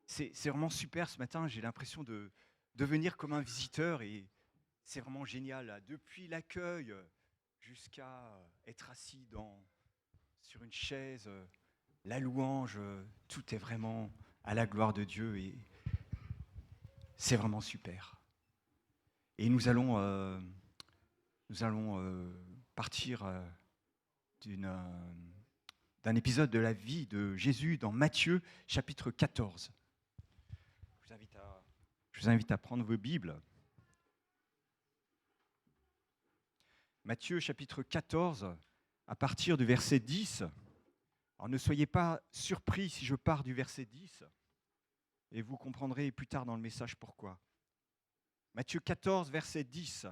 C'est vraiment super ce matin. J'ai l'impression de venir comme un visiteur et c'est vraiment génial, là. Depuis l'accueil jusqu'à être assis sur une chaise, la louange, tout est vraiment à la gloire de Dieu et c'est vraiment super. Et nous allons partir d'une, d'un épisode de la vie de Jésus dans Matthieu chapitre 14. Je vous invite à, je vous invite à prendre vos Bibles. Matthieu chapitre 14, à partir du verset 10. Alors ne soyez pas surpris si je pars du verset 10, et vous comprendrez plus tard dans le message pourquoi. Matthieu 14, verset 10,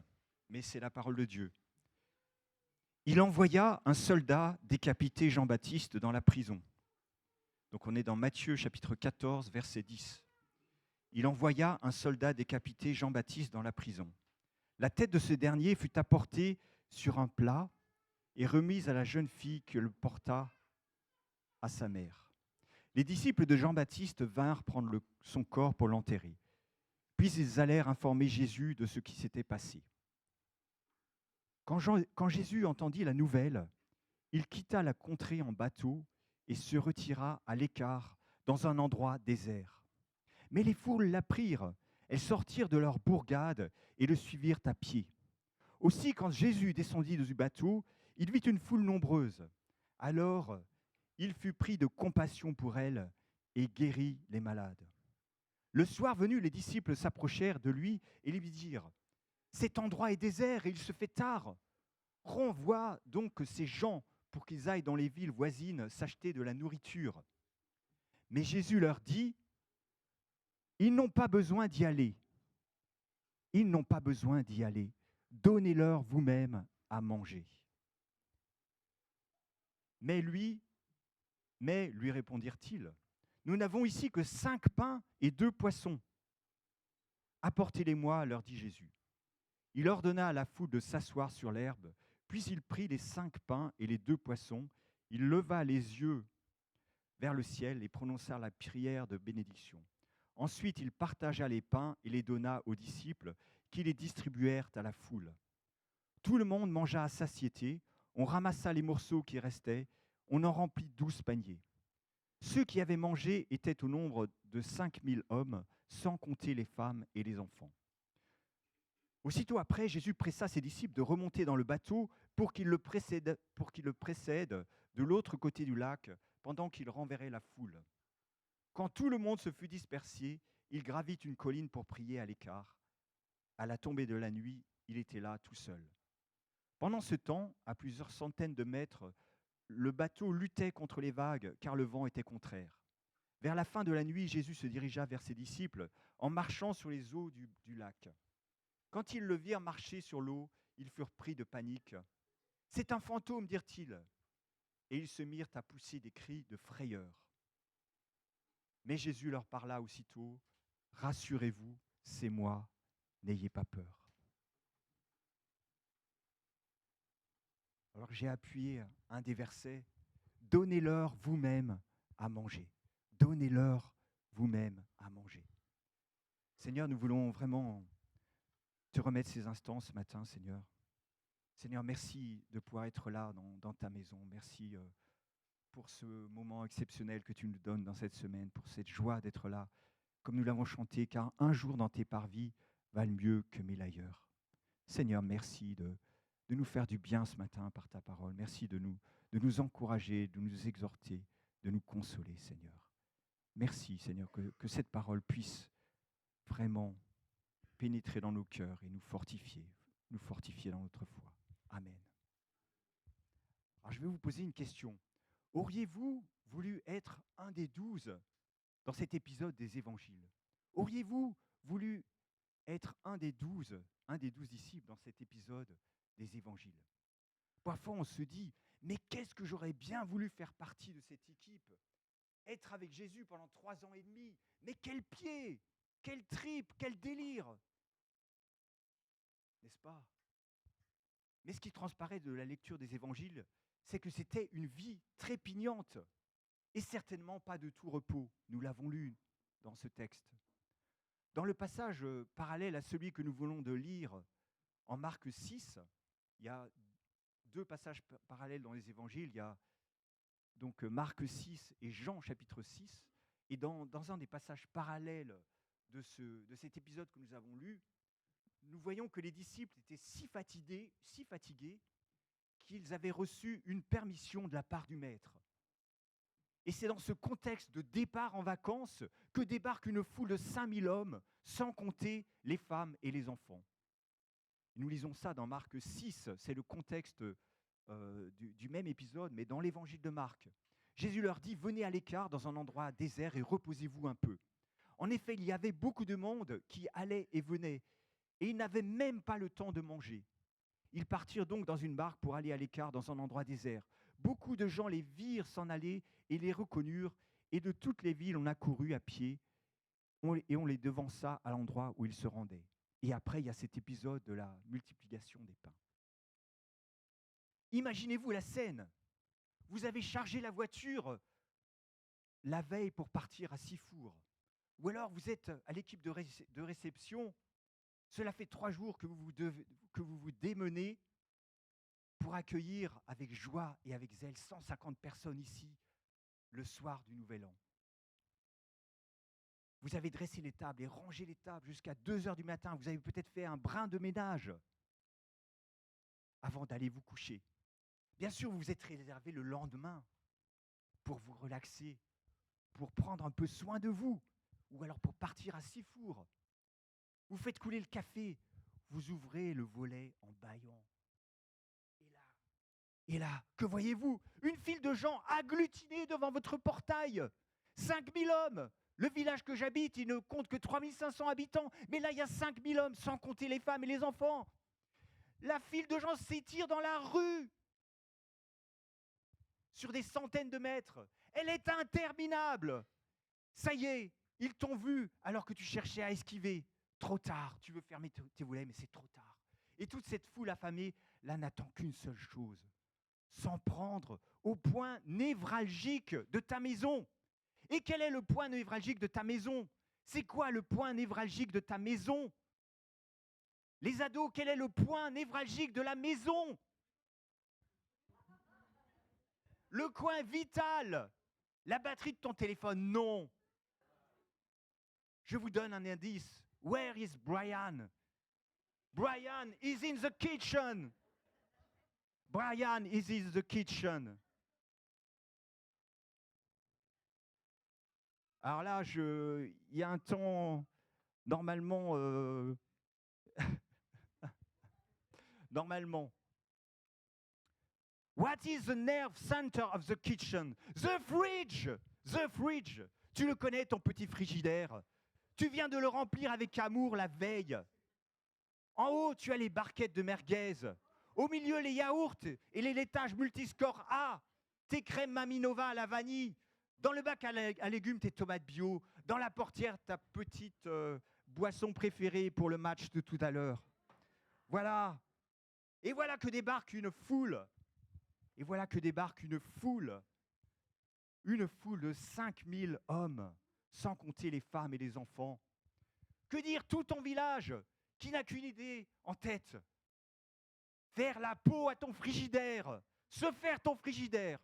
mais c'est la parole de Dieu. Il envoya un soldat décapiter Jean-Baptiste dans la prison. Donc on est dans Matthieu chapitre 14, verset 10. Il envoya un soldat décapiter Jean-Baptiste dans la prison. La tête de ce dernier fut apportée sur un plat et remise à la jeune fille que le porta à sa mère. Les disciples de Jean-Baptiste vinrent prendre son corps pour l'enterrer. Puis ils allèrent informer Jésus de ce qui s'était passé. Quand Jésus entendit la nouvelle, il quitta la contrée en bateau et se retira à l'écart dans un endroit désert. Mais les foules l'apprirent. Elles sortirent de leur bourgade et le suivirent à pied. Aussi, quand Jésus descendit du bateau, il vit une foule nombreuse. Alors, il fut pris de compassion pour elle et guérit les malades. Le soir venu, les disciples s'approchèrent de lui et lui dirent : « Cet endroit est désert et il se fait tard. Renvoie donc ces gens pour qu'ils aillent dans les villes voisines s'acheter de la nourriture. » Mais Jésus leur dit : « Ils n'ont pas besoin d'y aller. Ils n'ont pas besoin d'y aller. Donnez-leur vous-même à manger. » Mais lui répondirent-ils, nous n'avons ici que 5 pains et 2 poissons. Apportez-les-moi, leur dit Jésus. Il ordonna à la foule de s'asseoir sur l'herbe, puis il prit les 5 pains et les 2 poissons, il leva les yeux vers le ciel et prononça la prière de bénédiction. Ensuite, il partagea les pains et les donna aux disciples, qui les distribuèrent à la foule. Tout le monde mangea à satiété, on ramassa les morceaux qui restaient, on en remplit 12 paniers. Ceux qui avaient mangé étaient au nombre de 5000 hommes, sans compter les femmes et les enfants. Aussitôt après, Jésus pressa ses disciples de remonter dans le bateau pour qu'il le précède de l'autre côté du lac, pendant qu'il renverrait la foule. Quand tout le monde se fut dispersé, il gravit une colline pour prier à l'écart. À la tombée de la nuit, il était là tout seul. Pendant ce temps, à plusieurs centaines de mètres, le bateau luttait contre les vagues, car le vent était contraire. Vers la fin de la nuit, Jésus se dirigea vers ses disciples en marchant sur les eaux du lac. Quand ils le virent marcher sur l'eau, ils furent pris de panique. « C'est un fantôme », dirent-ils. Et ils se mirent à pousser des cris de frayeur. Mais Jésus leur parla aussitôt : « Rassurez-vous, c'est moi, n'ayez pas peur. » Alors j'ai appuyé un des versets : « Donnez-leur vous-même à manger. Donnez-leur vous-même à manger. » Seigneur, nous voulons vraiment te remettre ces instants ce matin, Seigneur. Seigneur, merci de pouvoir être là dans ta maison. Merci pour ce moment exceptionnel que tu nous donnes dans cette semaine, pour cette joie d'être là, comme nous l'avons chanté, car un jour dans tes parvis valent mieux que 1000 ailleurs. Seigneur, merci de nous faire du bien ce matin par ta parole. Merci de nous encourager, de nous exhorter, de nous consoler, Seigneur. Merci, Seigneur, que cette parole puisse vraiment pénétrer dans nos cœurs et nous fortifier dans notre foi. Amen. Alors, je vais vous poser une question. Auriez-vous voulu être un des 12 dans cet épisode des évangiles ? Auriez-vous voulu être un des 12 disciples dans cet épisode des évangiles ? Parfois, on se dit, mais qu'est-ce que j'aurais bien voulu faire partie de cette équipe ? Être avec Jésus pendant 3 ans et demi, mais quel pied, quel trip, quel délire ! N'est-ce pas ? Mais ce qui transparaît de la lecture des évangiles, c'est que c'était une vie trépignante et certainement pas de tout repos. Nous l'avons lu. dans ce texte. Dans le passage parallèle à celui que nous venons de lire en Marc 6, il y a deux passages parallèles dans les évangiles. Il y a donc Marc 6 et Jean chapitre 6. Et dans un des passages parallèles de cet épisode que nous avons lu, nous voyons que les disciples étaient si fatigués qu'ils avaient reçu une permission de la part du maître. Et c'est dans ce contexte de départ en vacances que débarque une foule de 5000 hommes, sans compter les femmes et les enfants. Nous lisons ça dans Marc 6, c'est le contexte du même épisode, mais dans l'évangile de Marc. Jésus leur dit, venez à l'écart dans un endroit désert et reposez-vous un peu. En effet, il y avait beaucoup de monde qui allait et venait, et ils n'avaient même pas le temps de manger. Ils partirent donc dans une barque pour aller à l'écart dans un endroit désert. Beaucoup de gens les virent s'en aller et les reconnurent, et de toutes les villes on accourut à pied, et on les devança à l'endroit où ils se rendaient. Et après, il y a cet épisode de la multiplication des pains. Imaginez-vous la scène. Vous avez chargé la voiture la veille pour partir à Sifour. Ou alors vous êtes à l'équipe de réception. Cela fait 3 jours que vous vous démenez pour accueillir avec joie et avec zèle 150 personnes ici le soir du Nouvel An. Vous avez dressé les tables et rangé les tables jusqu'à 2 heures du matin. Vous avez peut-être fait un brin de ménage avant d'aller vous coucher. Bien sûr, vous vous êtes réservé le lendemain pour vous relaxer, pour prendre un peu soin de vous, ou alors pour partir à Sifour. Vous faites couler le café, vous ouvrez le volet en bâillant. Et là, que voyez-vous? Une file de gens agglutinés devant votre portail. 5000 hommes. Le village que j'habite, il ne compte que 3500 habitants. Mais là, il y a 5000 hommes, sans compter les femmes et les enfants. La file de gens s'étire dans la rue, sur des centaines de mètres. Elle est interminable. Ça y est, ils t'ont vu alors que tu cherchais à esquiver. Trop tard, tu veux fermer tes volets, mais c'est trop tard. Et toute cette foule affamée, là, n'attend qu'une seule chose. S'en prendre au point névralgique de ta maison. Et quel est le point névralgique de ta maison? C'est quoi le point névralgique de ta maison? Les ados, quel est le point névralgique de la maison? Le coin vital. La batterie de ton téléphone, non. Je vous donne un indice. Where is Brian? Brian is in the kitchen. Brian is in the kitchen. Alors là, il y a un temps, normalement, normalement. What is the nerve center of the kitchen? The fridge! The fridge! Tu le connais, ton petit frigidaire. Tu viens de le remplir avec amour la veille. En haut, tu as les barquettes de merguez. Au milieu, les yaourts et les laitages multiscore A. Tes crèmes Maminova à la vanille. Dans le bac à légumes, tes tomates bio. Dans la portière, ta petite boisson préférée pour le match de tout à l'heure. Voilà. Et voilà que débarque une foule. Et voilà que débarque une foule. Une foule de 5000 hommes, sans compter les femmes et les enfants. Que dire tout ton village qui n'a qu'une idée en tête? Faire la peau à ton frigidaire. Se faire ton frigidaire.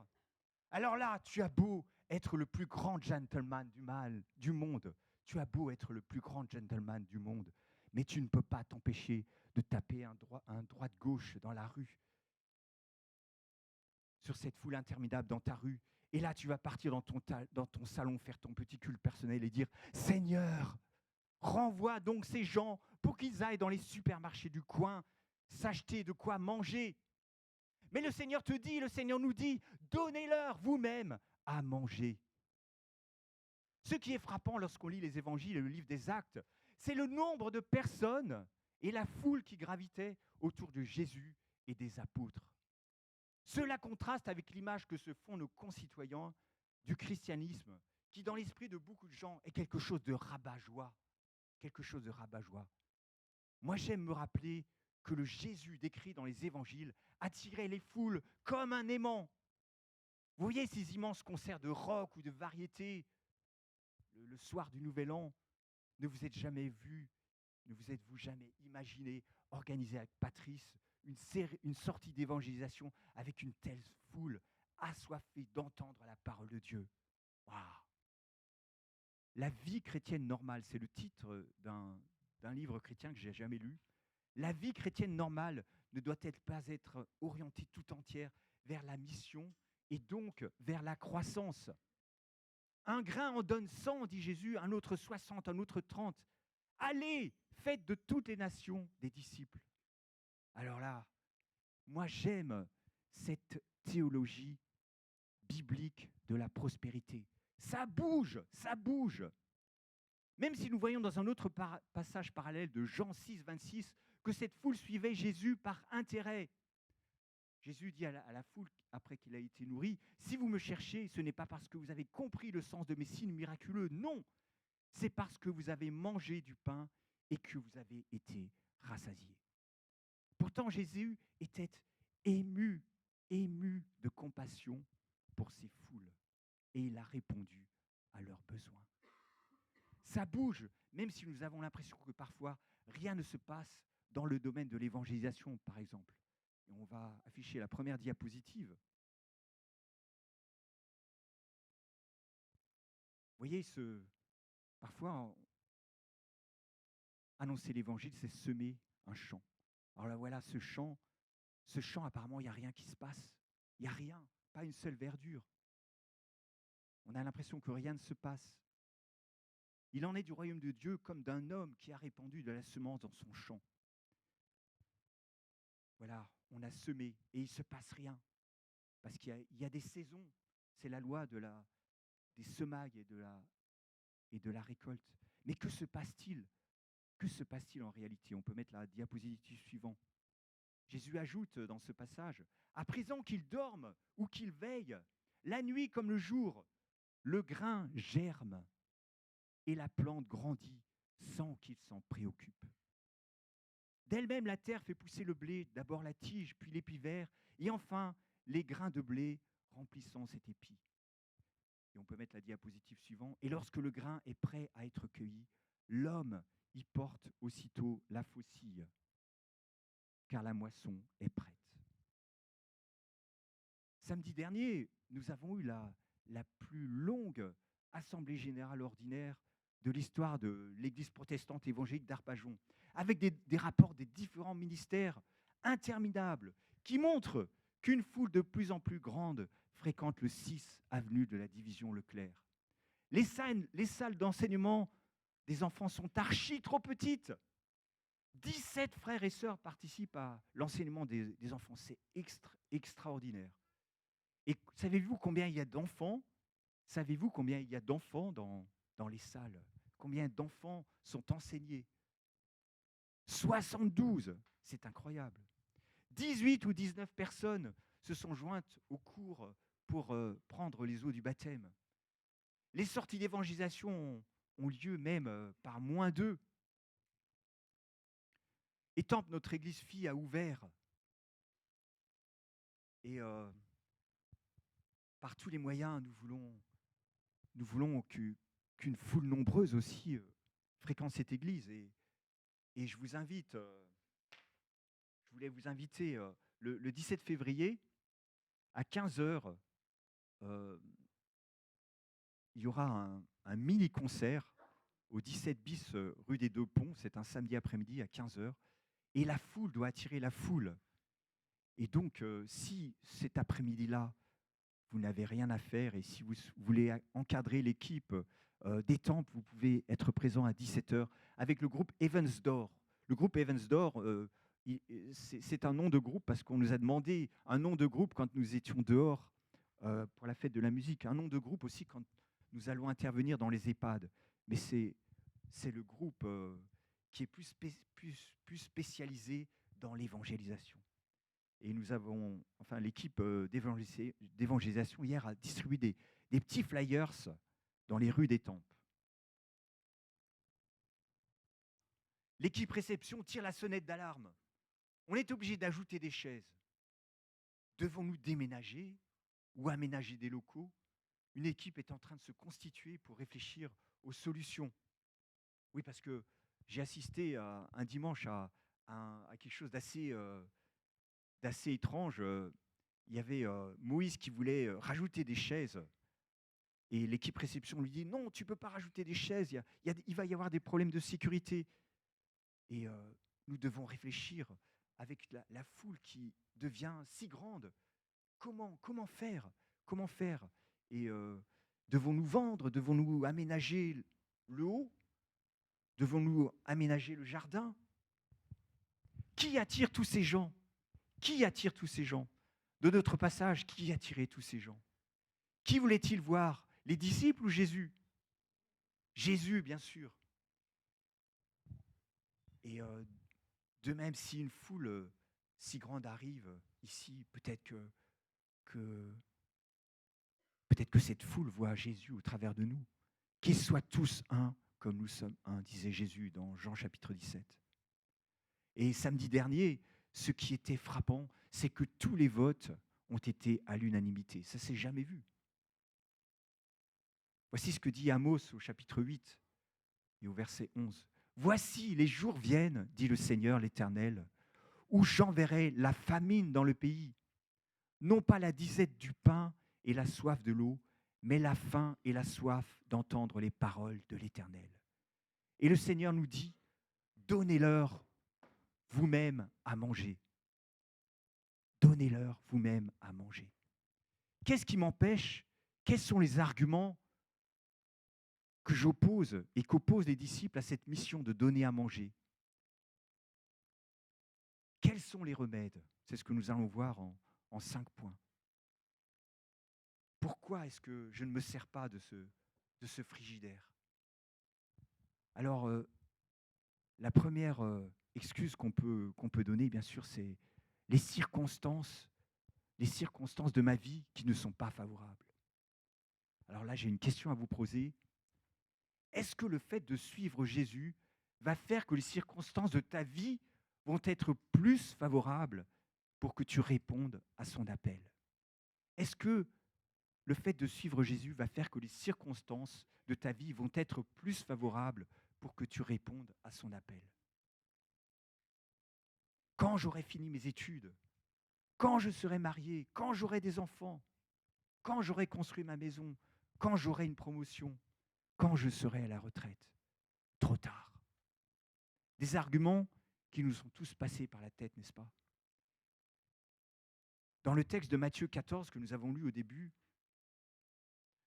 Alors là, tu as beau être le plus grand gentleman du monde. Tu as beau être le plus grand gentleman du monde. Mais tu ne peux pas t'empêcher de taper un droite-gauche dans la rue. Sur cette foule interminable dans ta rue. Et là, tu vas partir dans ton salon, faire ton petit culte personnel et dire « Seigneur, renvoie donc ces gens pour qu'ils aillent dans les supermarchés du coin, s'acheter de quoi manger. » Mais le Seigneur nous dit « Donnez-leur vous-même à manger. » Ce qui est frappant lorsqu'on lit les évangiles et le livre des Actes, c'est le nombre de personnes et la foule qui gravitait autour de Jésus et des apôtres. Cela contraste avec l'image que se font nos concitoyens du christianisme, qui dans l'esprit de beaucoup de gens est quelque chose de rabat-joie. Quelque chose de rabat-joie. Moi, j'aime me rappeler que le Jésus décrit dans les évangiles attirait les foules comme un aimant. Vous voyez ces immenses concerts de rock ou de variété, le soir du Nouvel An, ne vous êtes jamais vu, ne vous êtes-vous jamais imaginé organiser avec Patrice une sortie d'évangélisation avec une telle foule assoiffée d'entendre la parole de Dieu? Waouh! La vie chrétienne normale, c'est le titre d'un livre chrétien que j'ai jamais lu. La vie chrétienne normale ne doit-elle pas être orientée tout entière vers la mission et donc vers la croissance? Un grain en donne 100, dit Jésus, un autre 60, un autre 30. Allez, faites de toutes les nations des disciples. Alors là, moi j'aime cette théologie biblique de la prospérité. Ça bouge, ça bouge. Même si nous voyons dans un autre passage parallèle de Jean 6, 26, que cette foule suivait Jésus par intérêt. Jésus dit à la foule, après qu'il a été nourri, « Si vous me cherchez, ce n'est pas parce que vous avez compris le sens de mes signes miraculeux, non, c'est parce que vous avez mangé du pain et que vous avez été rassasiés. » Pourtant, Jésus était ému de compassion pour ces foules, et il a répondu à leurs besoins. Ça bouge, même si nous avons l'impression que parfois rien ne se passe dans le domaine de l'évangélisation, par exemple. Et on va afficher la première diapositive. Vous voyez, parfois, annoncer l'évangile, c'est semer un champ. Alors là, voilà, ce champ, apparemment, il n'y a rien qui se passe. Il n'y a rien, pas une seule verdure. On a l'impression que rien ne se passe. Il en est du royaume de Dieu comme d'un homme qui a répandu de la semence dans son champ. Voilà, on a semé et il ne se passe rien. Parce qu'il y a des saisons. C'est la loi des semailles et de la récolte. Mais que se passe-t-il? Que se passe-t-il en réalité? On peut mettre la diapositive suivante. Jésus ajoute dans ce passage, « À présent qu'il dorme ou qu'il veille, la nuit comme le jour, le grain germe et la plante grandit sans qu'il s'en préoccupe. D'elle-même, la terre fait pousser le blé, d'abord la tige, puis l'épi vert, et enfin les grains de blé remplissant cet épi. » Et on peut mettre la diapositive suivante. « Et lorsque le grain est prêt à être cueilli, l'homme y porte aussitôt la faucille, car la moisson est prête. » Samedi dernier, nous avons eu la plus longue assemblée générale ordinaire de l'histoire de l'Église protestante évangélique d'Arpajon, avec des rapports des différents ministères interminables qui montrent qu'une foule de plus en plus grande fréquente le 6 avenue de la division Leclerc. Les salles d'enseignement des enfants sont archi trop petites. 17 frères et sœurs participent à l'enseignement des enfants. C'est extraordinaire. Et savez-vous combien il y a d'enfants? Savez-vous combien il y a d'enfants dans les salles? Combien d'enfants sont enseignés? 72, c'est incroyable. 18 ou 19 personnes se sont jointes au cours pour prendre les eaux du baptême. Les sorties d'évangélisation ont lieu même par -2. Étampes, notre église fille, a ouvert. Et par tous les moyens, nous voulons qu'une foule nombreuse aussi fréquente cette église. Et je vous invite, je voulais vous inviter le 17 février à 15h. Il y aura un mini-concert au 17 bis rue des Deux Ponts. C'est un samedi après-midi à 15h. Et la foule doit attirer la foule. Et donc, si cet après-midi-là, vous n'avez rien à faire et si vous voulez encadrer l'équipe d'Étampes, vous pouvez être présent à 17h avec le groupe Evansdor. Le groupe Evansdor, c'est un nom de groupe parce qu'on nous a demandé un nom de groupe quand nous étions dehors pour la fête de la musique, un nom de groupe aussi quand nous allons intervenir dans les EHPAD. Mais c'est le groupe qui est plus spécialisé dans l'évangélisation. Et nous avons, enfin l'équipe d'évangélisation hier a distribué des petits flyers dans les rues d'Étampes. L'équipe réception tire la sonnette d'alarme. On est obligé d'ajouter des chaises. Devons-nous déménager ou aménager des locaux? Une équipe est en train de se constituer pour réfléchir aux solutions. Oui, parce que j'ai assisté un dimanche à quelque chose d'assez étrange. Il y avait Moïse qui voulait rajouter des chaises. Et l'équipe réception lui dit: «Non, tu ne peux pas rajouter des chaises, il va y avoir des problèmes de sécurité.» Et nous devons réfléchir avec la foule qui devient si grande. Comment faire? Comment faire? Et devons-nous vendre? Devons-nous aménager le haut? Devons-nous aménager le jardin? Qui attire tous ces gens? Qui attire tous ces gens? De notre passage, qui attirait tous ces gens? Qui voulait-il voir? Les disciples ou Jésus? Jésus, bien sûr. Et de même, si une foule si grande arrive ici, que, peut-être que cette foule voit Jésus au travers de nous. Qu'ils soient tous un comme nous sommes un, disait Jésus dans Jean chapitre 17. Et samedi dernier, ce qui était frappant, c'est que tous les votes ont été à l'unanimité. Ça ne s'est jamais vu. Voici ce que dit Amos au chapitre 8 et au verset 11. Voici, les jours viennent, dit le Seigneur l'Éternel, où j'enverrai la famine dans le pays, non pas la disette du pain et la soif de l'eau, mais la faim et la soif d'entendre les paroles de l'Éternel. Et le Seigneur nous dit, donnez-leur vous-même à manger. Donnez-leur vous-même à manger. Qu'est-ce qui m'empêche? Quels sont les arguments que j'oppose et qu'opposent les disciples à cette mission de donner à manger? Quels sont les remèdes? C'est ce que nous allons voir en 5 points. Pourquoi est-ce que je ne me sers pas de ce frigidaire? Alors, la première excuse qu'on peut donner, bien sûr, c'est les circonstances de ma vie qui ne sont pas favorables. Alors là, j'ai une question à vous poser. Est-ce que le fait de suivre Jésus va faire que les circonstances de ta vie vont être plus favorables pour que tu répondes à son appel? Est-ce que le fait de suivre Jésus va faire que les circonstances de ta vie vont être plus favorables pour que tu répondes à son appel? Quand j'aurai fini mes études, quand je serai marié, quand j'aurai des enfants, quand j'aurai construit ma maison, quand j'aurai une promotion, quand je serai à la retraite. Trop tard. Des arguments qui nous sont tous passés par la tête, n'est-ce pas? Dans le texte de Matthieu 14 que nous avons lu au début,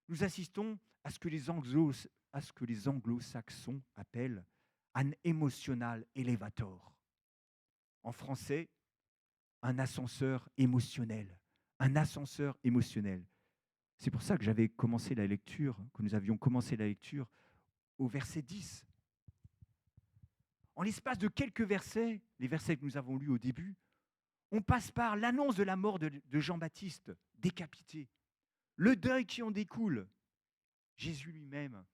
nous assistons à ce que les anglo-saxons appellent un emotional elevator. En français, un ascenseur émotionnel. Un ascenseur émotionnel. C'est pour ça que nous avions commencé la lecture au verset 10. En l'espace de quelques versets, les versets que nous avons lus au début, on passe par l'annonce de la mort de Jean-Baptiste, décapité, le deuil qui en découle. Jésus lui-même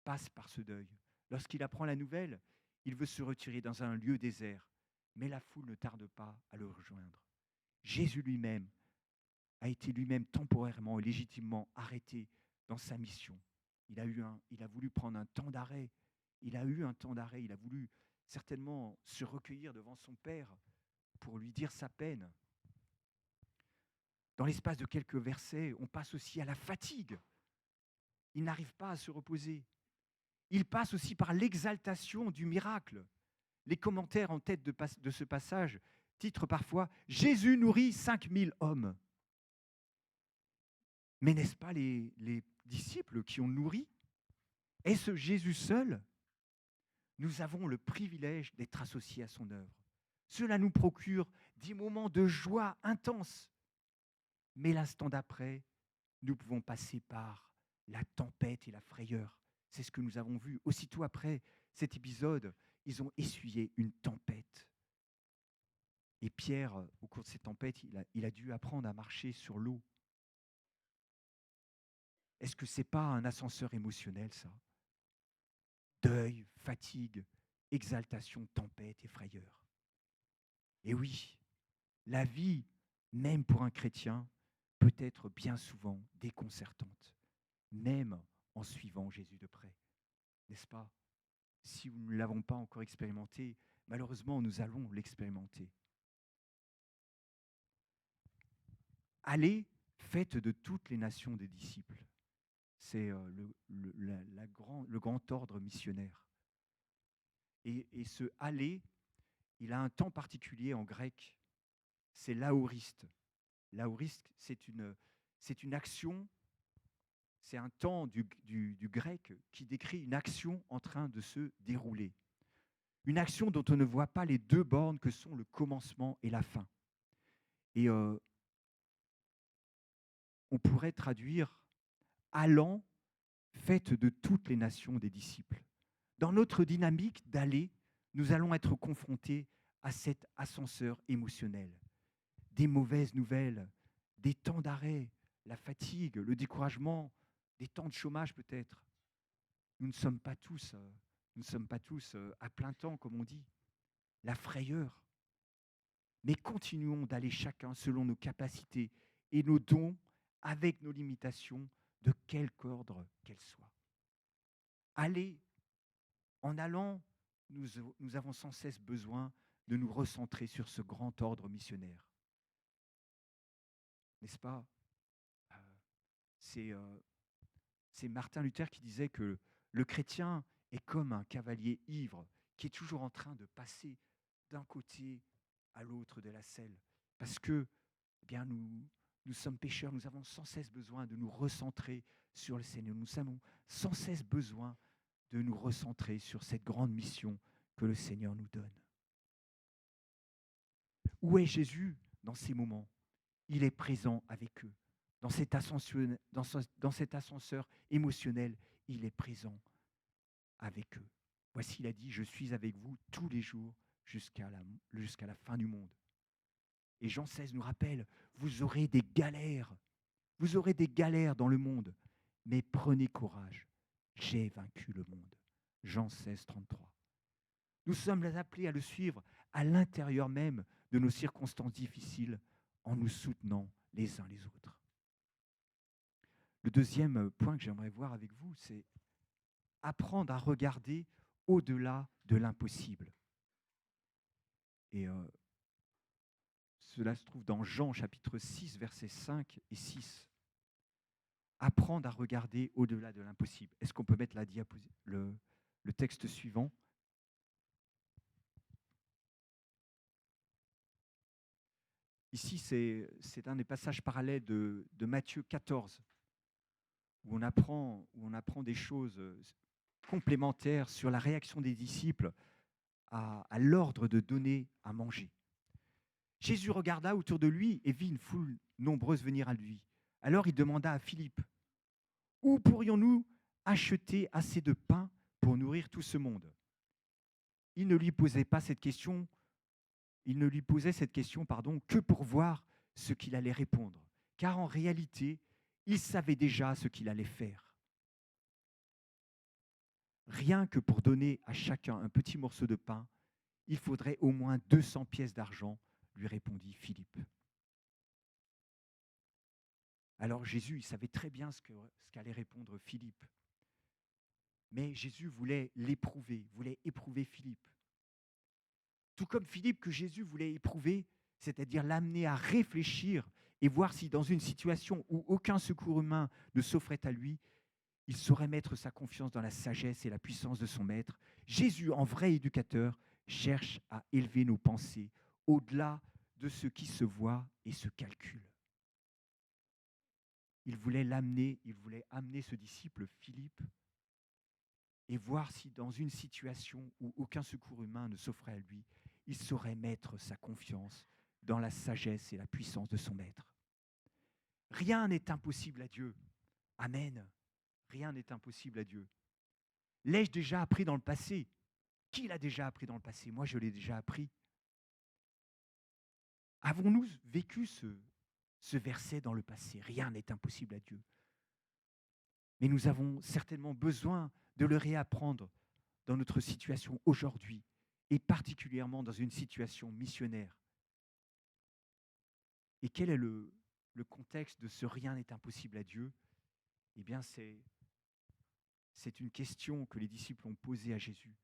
passe par ce deuil. Lorsqu'il apprend la nouvelle, il veut se retirer dans un lieu désert, mais la foule ne tarde pas à le rejoindre. Jésus lui-même a été lui-même temporairement et légitimement arrêté dans sa mission. Il a voulu prendre un temps d'arrêt. Il a eu un temps d'arrêt. Il a voulu certainement se recueillir devant son Père pour lui dire sa peine. Dans l'espace de quelques versets, on passe aussi à la fatigue. Il n'arrive pas à se reposer. Il passe aussi par l'exaltation du miracle. Les commentaires en tête de ce passage titrent parfois « Jésus nourrit 5000 hommes ». Mais n'est-ce pas les disciples qui ont nourri? Est-ce Jésus seul? Nous avons le privilège d'être associés à son œuvre. Cela nous procure des moments de joie intense. Mais l'instant d'après, nous pouvons passer par la tempête et la frayeur. C'est ce que nous avons vu. Aussitôt après cet épisode, ils ont essuyé une tempête. Et Pierre, au cours de cette tempête, il a dû apprendre à marcher sur l'eau. Est-ce que ce n'est pas un ascenseur émotionnel, ça? Deuil, fatigue, exaltation, tempête et frayeur. Et oui, la vie, même pour un chrétien, peut être bien souvent déconcertante, même en suivant Jésus de près. n'est-ce pas? Si nous ne l'avons pas encore expérimenté, malheureusement, nous allons l'expérimenter. Allez, faites de toutes les nations des disciples. C'est le grand ordre missionnaire. Et ce aller, il a un temps particulier en grec, c'est l'aoriste. L'aoriste, c'est une action, c'est un temps du grec qui décrit une action en train de se dérouler. Une action dont on ne voit pas les deux bornes que sont le commencement et la fin. Et on pourrait traduire « allant, faites de toutes les nations des disciples ». Dans notre dynamique d'aller, nous allons être confrontés à cet ascenseur émotionnel. Des mauvaises nouvelles, des temps d'arrêt, la fatigue, le découragement, des temps de chômage peut-être. Nous ne sommes pas tous à plein temps, comme on dit. La frayeur. Mais continuons d'aller chacun selon nos capacités et nos dons, avec nos limitations, de quelque ordre qu'elles soient. Allez, en allant, nous avons sans cesse besoin de nous recentrer sur ce grand ordre missionnaire. N'est-ce pas? C'est Martin Luther qui disait que le chrétien est comme un cavalier ivre qui est toujours en train de passer d'un côté à l'autre de la selle. Parce que eh bien, nous sommes pécheurs, nous avons sans cesse besoin de nous recentrer sur le Seigneur. Nous avons sans cesse besoin de nous recentrer sur cette grande mission que le Seigneur nous donne. Où est Jésus dans ces moments? Il est présent avec eux. Dans cet ascenseur émotionnel, il est présent avec eux. Voici, il a dit, je suis avec vous tous les jours jusqu'à la fin du monde. Et Jean 16 nous rappelle, vous aurez des galères dans le monde, mais prenez courage, j'ai vaincu le monde. Jean 16, 33. Nous sommes appelés à le suivre à l'intérieur même de nos circonstances difficiles en nous soutenant les uns les autres. Le deuxième point que j'aimerais voir avec vous, c'est apprendre à regarder au-delà de l'impossible. Et cela se trouve dans Jean chapitre 6, versets 5 et 6. Apprendre à regarder au-delà de l'impossible. Est-ce qu'on peut mettre le texte suivant? Ici, c'est un des passages parallèles de Matthieu 14, où on apprend des choses complémentaires sur la réaction des disciples à l'ordre de donner à manger. Jésus regarda autour de lui et vit une foule nombreuse venir à lui. Alors il demanda à Philippe, « Où pourrions-nous acheter assez de pain pour nourrir tout ce monde ?» Il ne lui posait cette question que pour voir ce qu'il allait répondre, car en réalité, il savait déjà ce qu'il allait faire. Rien que pour donner à chacun un petit morceau de pain, il faudrait au moins 200 pièces d'argent, lui répondit Philippe. Alors Jésus, il savait très bien ce qu'allait répondre Philippe. Mais Jésus voulait éprouver Philippe. Tout comme Philippe que Jésus voulait éprouver, c'est-à-dire l'amener à réfléchir et voir si dans une situation où aucun secours humain ne s'offrait à lui, il saurait mettre sa confiance dans la sagesse et la puissance de son maître. Jésus, en vrai éducateur, cherche à élever nos pensées au-delà de ce qui se voit et se calcule. Il voulait amener ce disciple Philippe et voir si dans une situation où aucun secours humain ne s'offrait à lui, il saurait mettre sa confiance dans la sagesse et la puissance de son maître. Rien n'est impossible à Dieu. Amen. Rien n'est impossible à Dieu. L'ai-je déjà appris dans le passé? Qui l'a déjà appris dans le passé? Moi, je l'ai déjà appris. Avons-nous vécu ce verset dans le passé? Rien n'est impossible à Dieu. Mais nous avons certainement besoin de le réapprendre dans notre situation aujourd'hui, et particulièrement dans une situation missionnaire. Et quel est le contexte de ce rien n'est impossible à Dieu? Eh bien, c'est C'est une question que les disciples ont posée à Jésus.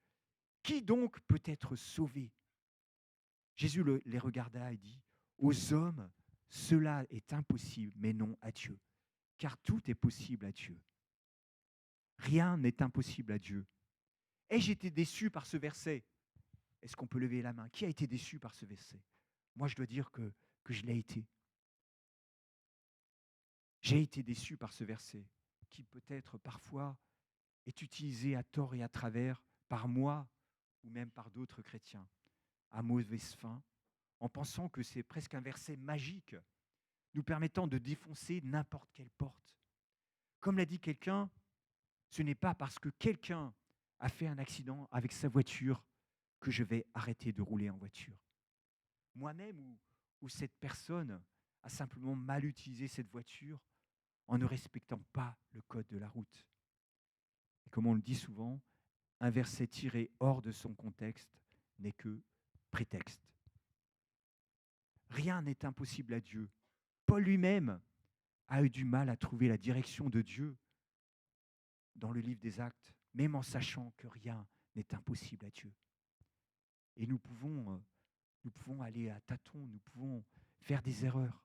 Qui donc peut être sauvé? Jésus les regarda et dit, aux hommes, cela est impossible, mais non à Dieu, car tout est possible à Dieu. Rien n'est impossible à Dieu. Ai-je été déçu par ce verset? Est-ce qu'on peut lever la main? Qui a été déçu par ce verset? Moi, je dois dire que je l'ai été. J'ai été déçu par ce verset, qui peut-être parfois est utilisé à tort et à travers par moi ou même par d'autres chrétiens, à mauvaise fin, en pensant que c'est presque un verset magique, nous permettant de défoncer n'importe quelle porte. Comme l'a dit quelqu'un, ce n'est pas parce que quelqu'un a fait un accident avec sa voiture que je vais arrêter de rouler en voiture. Moi-même ou cette personne a simplement mal utilisé cette voiture en ne respectant pas le code de la route. Et comme on le dit souvent, un verset tiré hors de son contexte n'est que prétexte. Rien n'est impossible à Dieu. Paul lui-même a eu du mal à trouver la direction de Dieu dans le livre des Actes, même en sachant que rien n'est impossible à Dieu. Et nous pouvons aller à tâtons, nous pouvons faire des erreurs.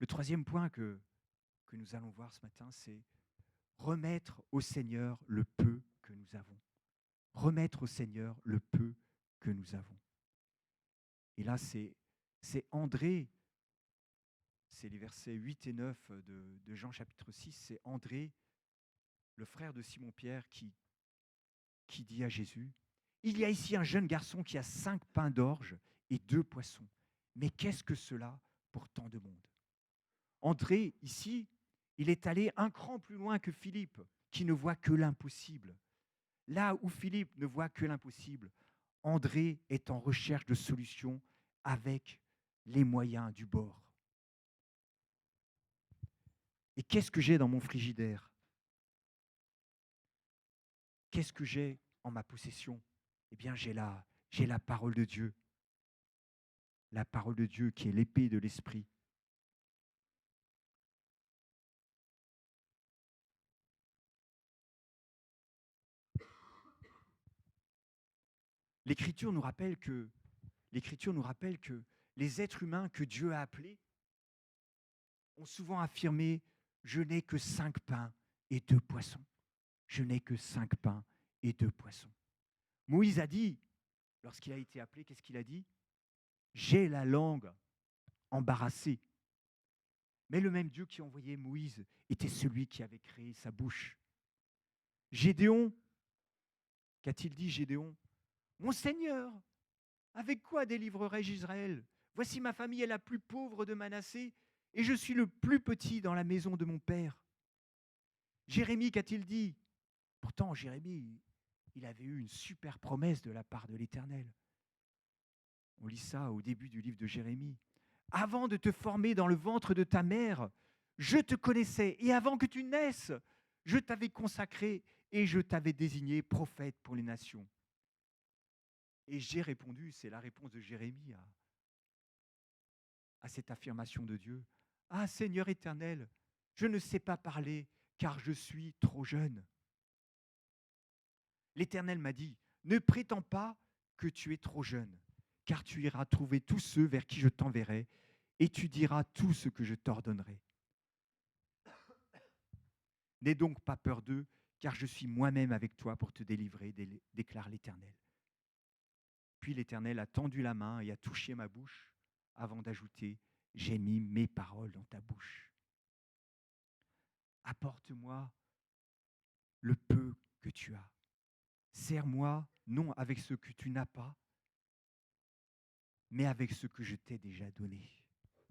Le troisième point que nous allons voir ce matin, c'est remettre au Seigneur le peu que nous avons. Remettre au Seigneur le peu que nous avons. Et là, c'est André, c'est les versets 8 et 9 de Jean chapitre 6, c'est André, le frère de Simon-Pierre, qui dit à Jésus, « Il y a ici un jeune garçon qui a 5 pains d'orge et 2 poissons. Mais qu'est-ce que cela pour tant de monde ?» André, ici, il est allé un cran plus loin que Philippe, qui ne voit que l'impossible. Là où Philippe ne voit que l'impossible, André est en recherche de solutions avec les moyens du bord. Et qu'est-ce que j'ai dans mon frigidaire? Qu'est-ce que j'ai en ma possession? Eh bien, j'ai la parole de Dieu. La parole de Dieu qui est l'épée de l'esprit. L'Écriture nous rappelle que les êtres humains que Dieu a appelés ont souvent affirmé « Je n'ai que 5 pains et 2 poissons. Je n'ai que 5 pains et 2 poissons. » Moïse a dit, lorsqu'il a été appelé, qu'est-ce qu'il a dit? « J'ai la langue embarrassée. » Mais le même Dieu qui a envoyé Moïse était celui qui avait créé sa bouche. Gédéon, qu'a-t-il dit Gédéon? « Mon Seigneur, avec quoi délivrerai-je Israël? Voici ma famille est la plus pauvre de Manassé, et je suis le plus petit dans la maison de mon père. » Jérémie, qu'a-t-il dit? Pourtant, Jérémie, il avait eu une super promesse de la part de l'Éternel. On lit ça au début du livre de Jérémie. « Avant de te former dans le ventre de ta mère, je te connaissais, et avant que tu naisses, je t'avais consacré et je t'avais désigné prophète pour les nations. » Et j'ai répondu, c'est la réponse de Jérémie à cette affirmation de Dieu. « Ah Seigneur éternel, je ne sais pas parler car je suis trop jeune. » L'Éternel m'a dit, « Ne prétends pas que tu es trop jeune, car tu iras trouver tous ceux vers qui je t'enverrai, et tu diras tout ce que je t'ordonnerai. N'aie donc pas peur d'eux, car je suis moi-même avec toi pour te délivrer, déclare l'Éternel. » Puis l'Éternel a tendu la main et a touché ma bouche, avant d'ajouter, « J'ai mis mes paroles dans ta bouche. » Apporte-moi le peu que tu as. Sers-moi, non avec ce que tu n'as pas, mais avec ce que je t'ai déjà donné.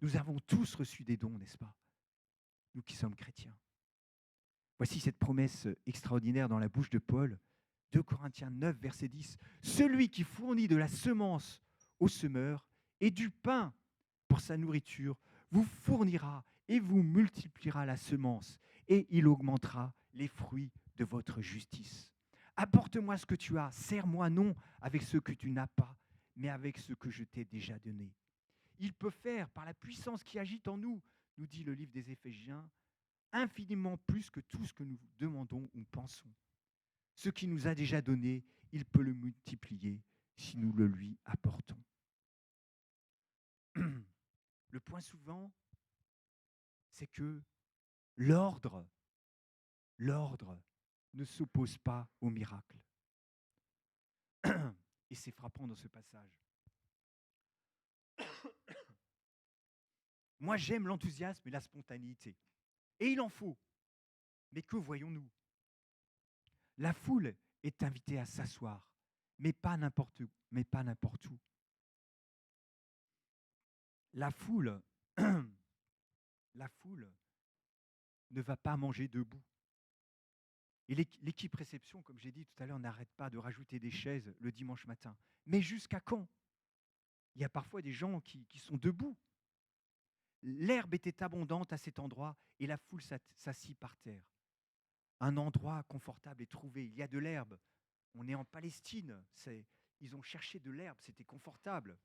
Nous avons tous reçu des dons, n'est-ce pas? Nous qui sommes chrétiens. Voici cette promesse extraordinaire dans la bouche de Paul, 2 Corinthiens 9, verset 10. « Celui qui fournit de la semence au semeur et du pain pour sa nourriture vous fournira et vous multipliera la semence, et il augmentera les fruits de votre justice. Apporte-moi ce que tu as, sers-moi non avec ce que tu n'as pas, mais avec ce que je t'ai déjà donné. » Il peut faire, par la puissance qui agit en nous, nous dit le livre des Éphésiens, infiniment plus que tout ce que nous demandons ou pensons. Ce qu'il nous a déjà donné, il peut le multiplier si nous le lui apportons. Le point souvent, c'est que l'ordre ne s'oppose pas au miracle. Et c'est frappant dans ce passage. Moi, j'aime l'enthousiasme et la spontanéité. Et il en faut. Mais que voyons-nous? La foule est invitée à s'asseoir, mais pas n'importe où. La foule, la foule ne va pas manger debout. Et l'équipe réception, comme j'ai dit tout à l'heure, n'arrête pas de rajouter des chaises le dimanche matin. Mais jusqu'à quand? Il y a parfois des gens qui sont debout. L'herbe était abondante à cet endroit et la foule s'assit par terre. Un endroit confortable est trouvé. Il y a de l'herbe. On est en Palestine. Ils ont cherché de l'herbe. C'était confortable.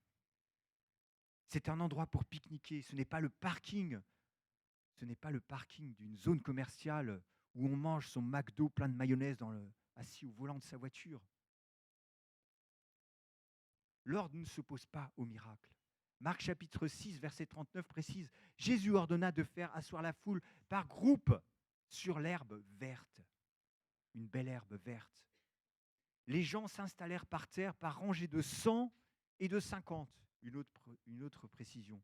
C'est un endroit pour pique-niquer. Ce n'est pas le parking. Ce n'est pas le parking d'une zone commerciale où on mange son McDo plein de mayonnaise assis au volant de sa voiture. L'ordre ne s'oppose pas au miracle. Marc chapitre 6, verset 39 précise, Jésus ordonna de faire asseoir la foule par groupe sur l'herbe verte, une belle herbe verte. Les gens s'installèrent par terre par rangées de 100 et de 50, une autre précision.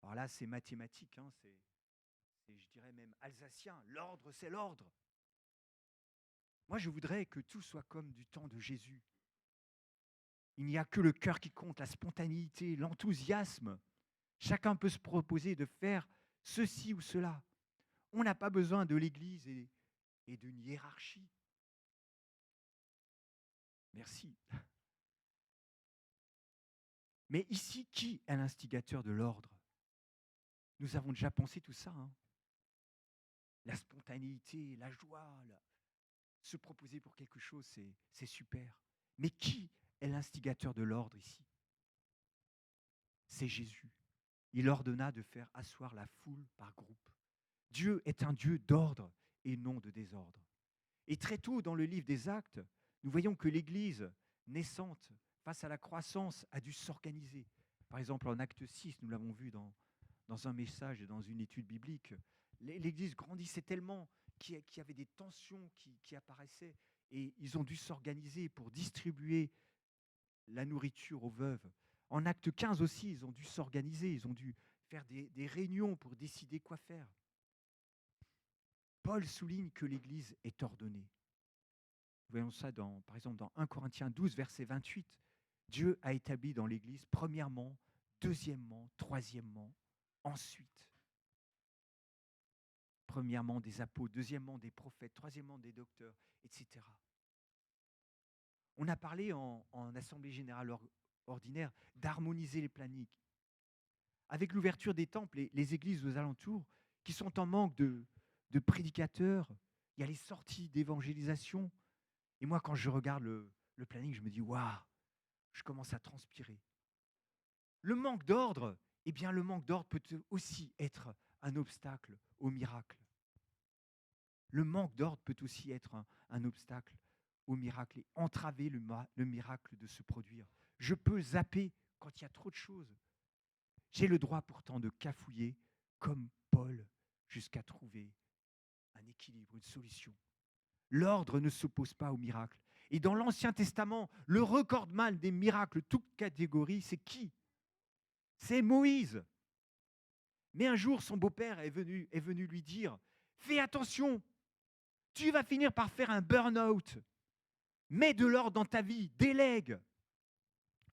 Alors là, c'est mathématique, hein, c'est, je dirais même alsacien. L'ordre, c'est l'ordre. Moi, je voudrais que tout soit comme du temps de Jésus. Il n'y a que le cœur qui compte, la spontanéité, l'enthousiasme. Chacun peut se proposer de faire ceci ou cela. On n'a pas besoin de l'Église et d'une hiérarchie. Merci. Mais ici, qui est l'instigateur de l'ordre? Nous avons déjà pensé tout ça. Hein. La spontanéité, la joie, se proposer pour quelque chose, c'est super. Mais qui est l'instigateur de l'ordre ici? C'est Jésus. Il ordonna de faire asseoir la foule par groupe. Dieu est un Dieu d'ordre et non de désordre. Et très tôt dans le livre des Actes, nous voyons que l'Église naissante, face à la croissance, a dû s'organiser. Par exemple, en Acte 6, nous l'avons vu dans un message et dans une étude biblique, l'Église grandissait tellement qu'il y avait des tensions qui apparaissaient et ils ont dû s'organiser pour distribuer la nourriture aux veuves. En Acte 15 aussi, ils ont dû s'organiser, ils ont dû faire des réunions pour décider quoi faire. Paul souligne que l'Église est ordonnée. Voyons ça, par exemple, dans 1 Corinthiens 12, verset 28. Dieu a établi dans l'Église, premièrement, deuxièmement, troisièmement, ensuite. Premièrement, des apôtres, deuxièmement, des prophètes, troisièmement, des docteurs, etc. On a parlé en Assemblée générale ordinaire d'harmoniser les plannings. Avec l'ouverture des temples, les églises aux alentours qui sont en manque de prédicateurs, il y a les sorties d'évangélisation. Et moi, quand je regarde le planning, je me dis, waouh, je commence à transpirer. Le manque d'ordre, eh bien, le manque d'ordre peut aussi être un obstacle au miracle. Le manque d'ordre peut aussi être un obstacle au miracle et entraver le miracle de se produire. Je peux zapper quand il y a trop de choses. J'ai le droit pourtant de cafouiller comme Paul jusqu'à trouver un équilibre, une solution. L'ordre ne s'oppose pas au miracle. Et dans l'Ancien Testament, le recordman des miracles, toute catégorie, c'est qui? C'est Moïse. Mais un jour, son beau-père est venu lui dire, fais attention, tu vas finir par faire un burn-out. Mets de l'ordre dans ta vie, délègue.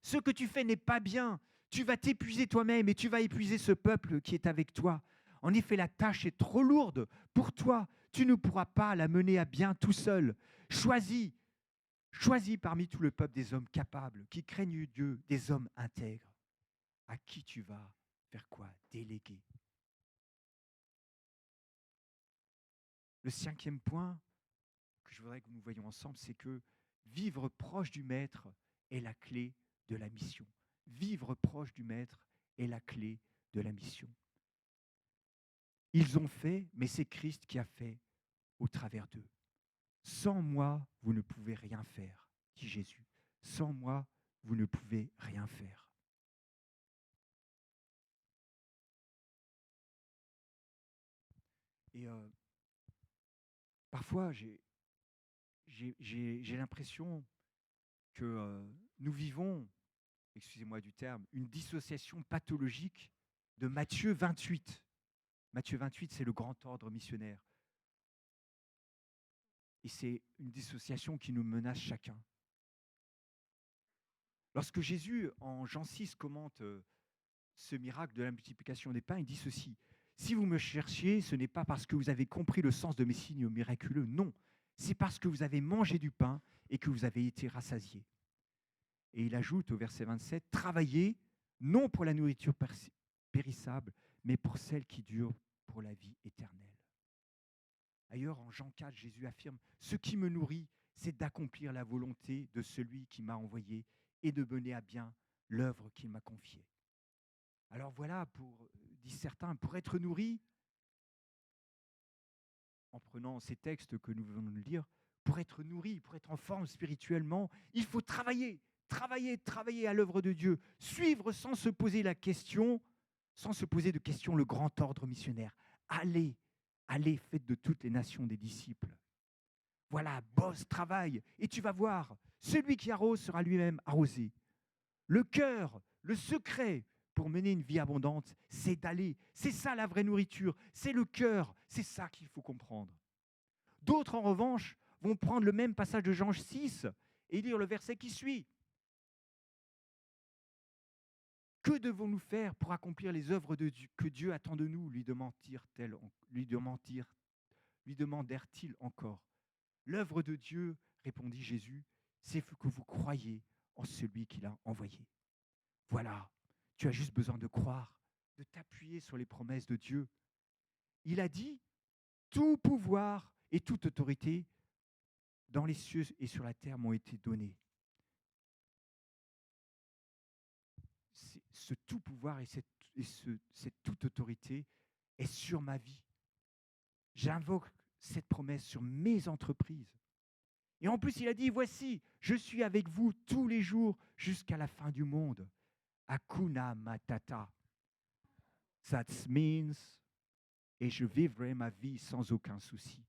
Ce que tu fais n'est pas bien. Tu vas t'épuiser toi-même et tu vas épuiser ce peuple qui est avec toi. En effet, la tâche est trop lourde pour toi. Tu ne pourras pas la mener à bien tout seul. Choisis parmi tout le peuple des hommes capables, qui craignent Dieu, des hommes intègres. À qui tu vas faire quoi? Déléguer. Le 5e point que je voudrais que nous voyions ensemble, c'est que vivre proche du Maître est la clé de la mission. Vivre proche du Maître est la clé de la mission. Ils ont fait, mais c'est Christ qui a fait au travers d'eux. Sans moi, vous ne pouvez rien faire, dit Jésus. Sans moi, vous ne pouvez rien faire. Et parfois, j'ai l'impression que nous vivons, excusez-moi du terme, une dissociation pathologique de Matthieu 28. Matthieu 28, c'est le grand ordre missionnaire. Et c'est une dissociation qui nous menace chacun. Lorsque Jésus, en Jean 6, commente ce miracle de la multiplication des pains, il dit ceci: si vous me cherchiez, ce n'est pas parce que vous avez compris le sens de mes signes miraculeux, non, c'est parce que vous avez mangé du pain et que vous avez été rassasiés. Et il ajoute au verset 27, travaillez non pour la nourriture périssable, mais pour celle qui dure pour la vie éternelle. Ailleurs, en Jean 4, Jésus affirme, ce qui me nourrit, c'est d'accomplir la volonté de celui qui m'a envoyé et de mener à bien l'œuvre qu'il m'a confiée. Alors voilà, disent certains, pour être nourri, en prenant ces textes que nous venons de lire, pour être nourri, pour être en forme spirituellement, il faut travailler à l'œuvre de Dieu, suivre sans se poser de questions, le grand ordre missionnaire. Allez, faites de toutes les nations des disciples. Voilà, bosse, travaille, et tu vas voir, celui qui arrose sera lui-même arrosé. Le cœur, le secret pour mener une vie abondante, c'est d'aller. C'est ça la vraie nourriture, c'est le cœur, c'est ça qu'il faut comprendre. D'autres, en revanche, vont prendre le même passage de Jean 6 et lire le verset qui suit. Que devons-nous faire pour accomplir les œuvres de Dieu, que Dieu attend de nous, lui demandèrent-ils encore. L'œuvre de Dieu, répondit Jésus, c'est que vous croyez en celui qu'il a envoyé. Voilà, tu as juste besoin de croire, de t'appuyer sur les promesses de Dieu. Il a dit, tout pouvoir et toute autorité dans les cieux et sur la terre m'ont été donnés. Ce tout pouvoir et cette toute autorité est sur ma vie. J'invoque cette promesse sur mes entreprises. Et en plus, il a dit, voici, je suis avec vous tous les jours jusqu'à la fin du monde. Hakuna Matata. That means, et je vivrai ma vie sans aucun souci.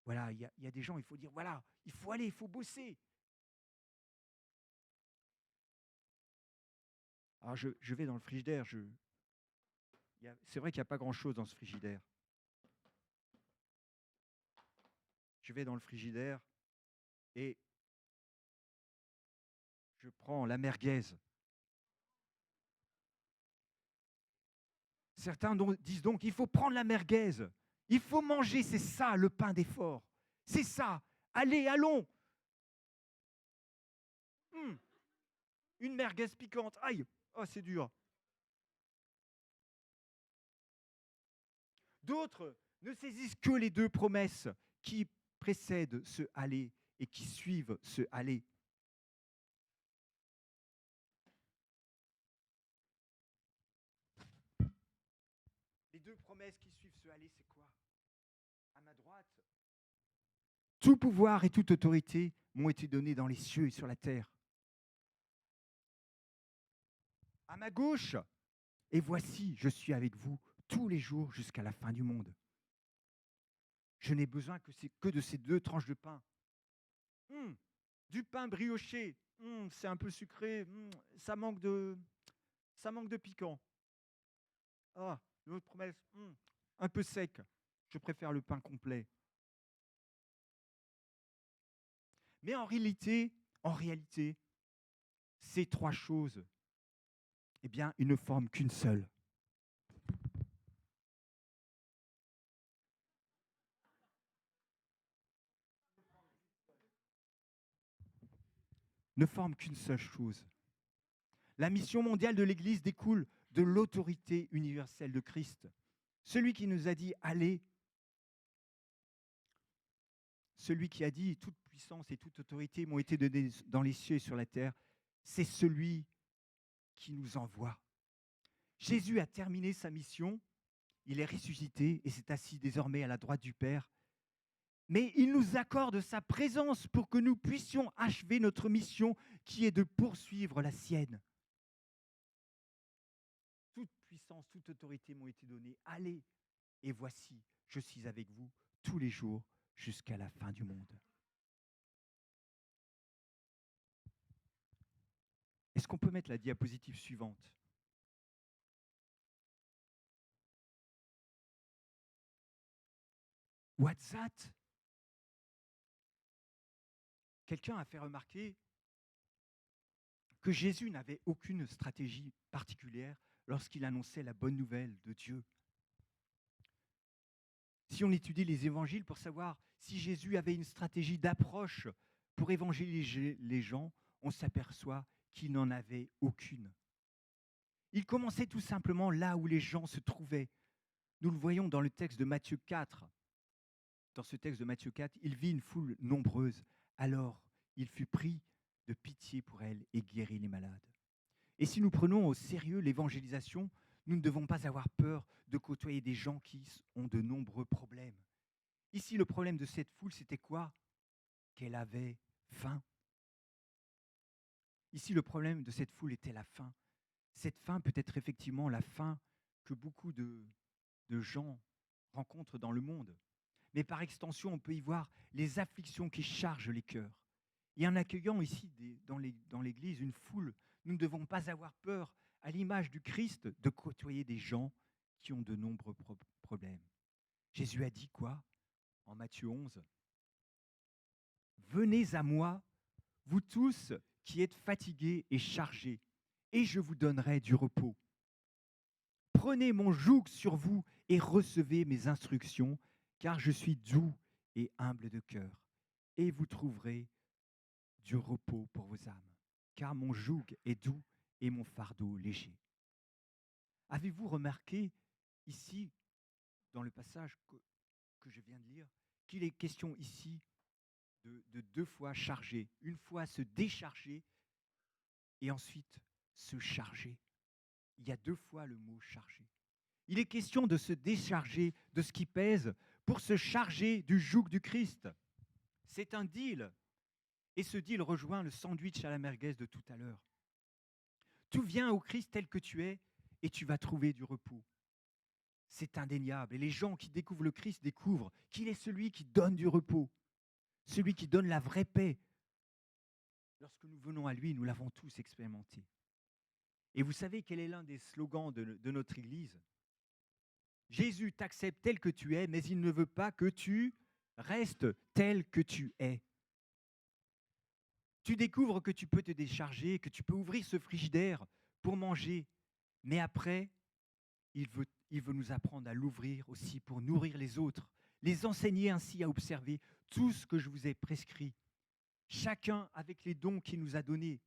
Voilà, il y a des gens, il faut dire, voilà, il faut aller, il faut bosser. Alors, je vais dans le frigidaire. C'est vrai qu'il n'y a pas grand-chose dans ce frigidaire. Je vais dans le frigidaire et je prends la merguez. Certains disent donc, il faut prendre la merguez. Il faut manger, c'est ça le pain d'effort. C'est ça. Allez, allons. Une merguez piquante. Aïe, oh, c'est dur. D'autres ne saisissent que les deux promesses qui précèdent ce aller et qui suivent ce aller. Les deux promesses qui suivent ce aller, c'est quoi? À ma droite, tout pouvoir et toute autorité m'ont été donnés dans les cieux et sur la terre. À ma gauche, et voici, je suis avec vous tous les jours jusqu'à la fin du monde. Je n'ai besoin que de ces deux tranches de pain. Du pain brioché, c'est un peu sucré, ça manque de piquant. Ah, une autre promesse, un peu sec. Je préfère le pain complet. Mais en réalité, ces trois choses, eh bien, ils ne forment qu'une seule. Ne forment qu'une seule chose. La mission mondiale de l'Église découle de l'autorité universelle de Christ. Celui qui nous a dit « allez », celui qui a dit « toute puissance et toute autorité m'ont été données dans les cieux et sur la terre », c'est celui qui nous envoie. Jésus a terminé sa mission, il est ressuscité et s'est assis désormais à la droite du Père. Mais il nous accorde sa présence pour que nous puissions achever notre mission qui est de poursuivre la sienne. Toute puissance, toute autorité m'ont été données. Allez, et voici, je suis avec vous tous les jours jusqu'à la fin du monde. Est-ce qu'on peut mettre la diapositive suivante? What's that? Quelqu'un a fait remarquer que Jésus n'avait aucune stratégie particulière lorsqu'il annonçait la bonne nouvelle de Dieu. Si on étudie les évangiles pour savoir si Jésus avait une stratégie d'approche pour évangéliser les gens, on s'aperçoit qu'il n'en avait aucune. Il commençait tout simplement là où les gens se trouvaient. Nous le voyons dans le texte de Matthieu 4. Dans ce texte de Matthieu 4, il vit une foule nombreuse. Alors, il fut pris de pitié pour elle et guérit les malades. Et si nous prenons au sérieux l'évangélisation, nous ne devons pas avoir peur de côtoyer des gens qui ont de nombreux problèmes. Ici, le problème de cette foule, c'était quoi? Qu'elle avait faim. Ici, le problème de cette foule était la faim. Cette faim peut être effectivement la faim que beaucoup de gens rencontrent dans le monde. Mais par extension, on peut y voir les afflictions qui chargent les cœurs. Et en accueillant ici dans l'Église une foule, nous ne devons pas avoir peur, à l'image du Christ, de côtoyer des gens qui ont de nombreux problèmes. Jésus a dit quoi en Matthieu 11? Venez à moi, vous tous qui êtes fatigués et chargés, et je vous donnerai du repos. Prenez mon joug sur vous et recevez mes instructions, car je suis doux et humble de cœur, et vous trouverez du repos pour vos âmes, car mon joug est doux et mon fardeau léger. Avez-vous remarqué ici, dans le passage que je viens de lire, qu'il est question ici de deux fois charger, une fois se décharger et ensuite se charger. Il y a deux fois le mot charger. Il est question de se décharger de ce qui pèse pour se charger du joug du Christ. C'est un deal. Et ce deal rejoint le sandwich à la merguez de tout à l'heure. Tu viens au Christ tel que tu es et tu vas trouver du repos. C'est indéniable. Et les gens qui découvrent le Christ découvrent qu'il est celui qui donne du repos, celui qui donne la vraie paix. Lorsque nous venons à lui, nous l'avons tous expérimenté. Et vous savez quel est l'un des slogans de notre Église? Jésus t'accepte tel que tu es, mais il ne veut pas que tu restes tel que tu es. Tu découvres que tu peux te décharger, que tu peux ouvrir ce frigidaire pour manger, mais après, il veut nous apprendre à l'ouvrir aussi pour nourrir les autres, les enseigner ainsi à observer tout ce que je vous ai prescrit, chacun avec les dons qu'il nous a donnés.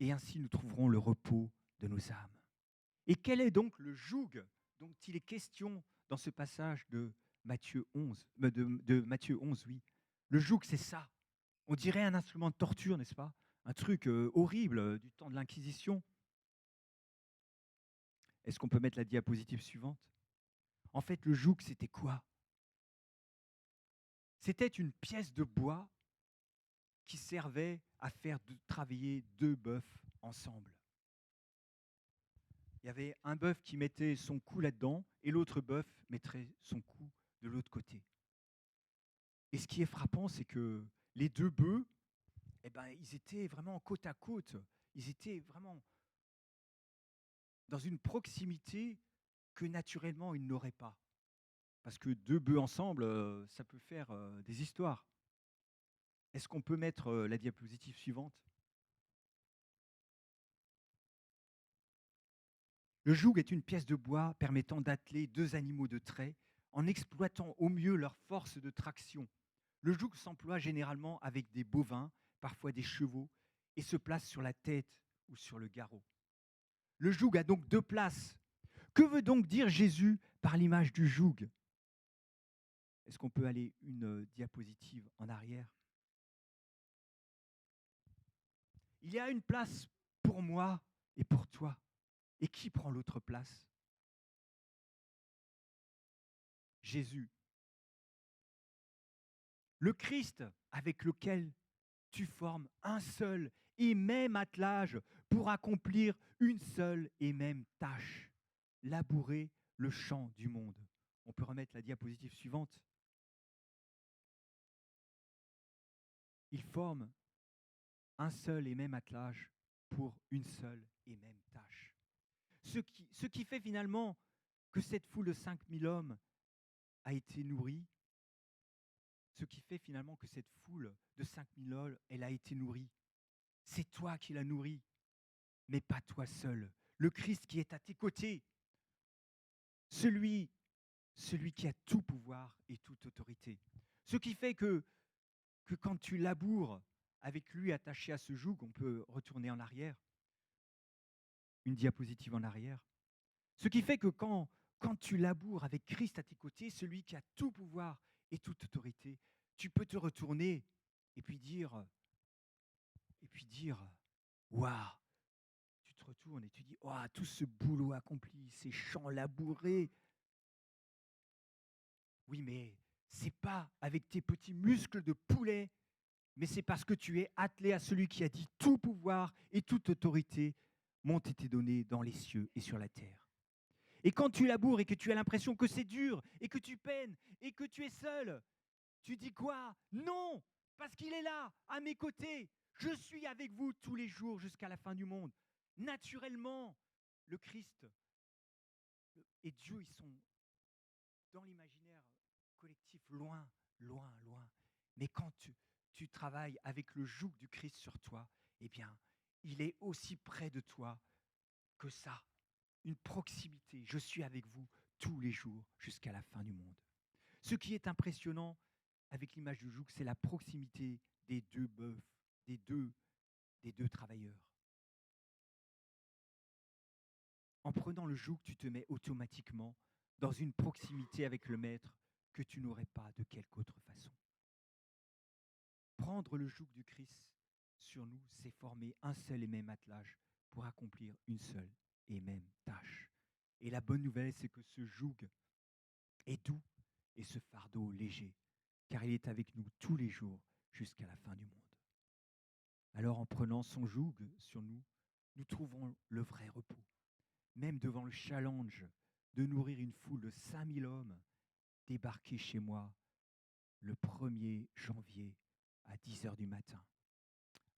Et ainsi, nous trouverons le repos de nos âmes. Et quel est donc le joug dont il est question dans ce passage de Matthieu 11, de Matthieu 11, oui. Le joug, c'est ça. On dirait un instrument de torture, n'est-ce pas? Un truc horrible du temps de l'Inquisition. Est-ce qu'on peut mettre la diapositive suivante? En fait, le joug, c'était quoi? C'était une pièce de bois qui servait à faire travailler deux bœufs ensemble. Il y avait un bœuf qui mettait son cou là-dedans et l'autre bœuf mettrait son cou de l'autre côté. Et ce qui est frappant, c'est que les deux bœufs, ils étaient vraiment côte à côte. Ils étaient vraiment dans une proximité que naturellement ils n'auraient pas. Parce que deux bœufs ensemble, ça peut faire des histoires. Est-ce qu'on peut mettre la diapositive suivante? Le joug est une pièce de bois permettant d'atteler deux animaux de trait en exploitant au mieux leur force de traction. Le joug s'emploie généralement avec des bovins, parfois des chevaux, et se place sur la tête ou sur le garrot. Le joug a donc deux places. Que veut donc dire Jésus par l'image du joug? Est-ce qu'on peut aller une diapositive en arrière? Il y a une place pour moi et pour toi. Et qui prend l'autre place? Jésus. Le Christ avec lequel tu formes un seul et même attelage pour accomplir une seule et même tâche, labourer le champ du monde. On peut remettre la diapositive suivante. Il forme un seul et même attelage pour une seule et même tâche. Ce qui fait finalement que cette foule de 5000 hommes a été nourrie, ce qui fait finalement que cette foule de 5000 hommes, elle a été nourrie, c'est toi qui l'as nourrie, mais pas toi seul. Le Christ qui est à tes côtés, celui qui a tout pouvoir et toute autorité. Ce qui fait que quand tu laboures avec lui attaché à ce joug, on peut retourner en arrière, une diapositive en arrière. Ce qui fait que quand tu laboures avec Christ à tes côtés, celui qui a tout pouvoir et toute autorité, tu peux te retourner et puis dire, waouh, tu te retournes et tu dis, waouh, tout ce boulot accompli, ces champs labourés. Oui, mais c'est pas avec tes petits muscles de poulet, mais c'est parce que tu es attelé à celui qui a dit tout pouvoir et toute autorité m'ont été donnés dans les cieux et sur la terre. Et quand tu laboures et que tu as l'impression que c'est dur et que tu peines et que tu es seul, tu dis quoi? Non, parce qu'il est là, à mes côtés. Je suis avec vous tous les jours jusqu'à la fin du monde. Naturellement, le Christ et Dieu, ils sont dans l'imaginaire collectif, loin, loin, loin. Mais quand tu travailles avec le joug du Christ sur toi, eh bien, il est aussi près de toi que ça. Une proximité. Je suis avec vous tous les jours jusqu'à la fin du monde. Ce qui est impressionnant avec l'image du joug, c'est la proximité des deux bœufs, des deux travailleurs. En prenant le joug, tu te mets automatiquement dans une proximité avec le maître que tu n'aurais pas de quelque autre façon. Prendre le joug du Christ sur nous, c'est former un seul et même attelage pour accomplir une seule et même tâche. Et la bonne nouvelle, c'est que ce joug est doux et ce fardeau léger, car il est avec nous tous les jours jusqu'à la fin du monde. Alors en prenant son joug sur nous, nous trouvons le vrai repos. Même devant le challenge de nourrir une foule de 5000 hommes débarqués chez moi le 1er janvier à 10h du matin.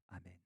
Amen.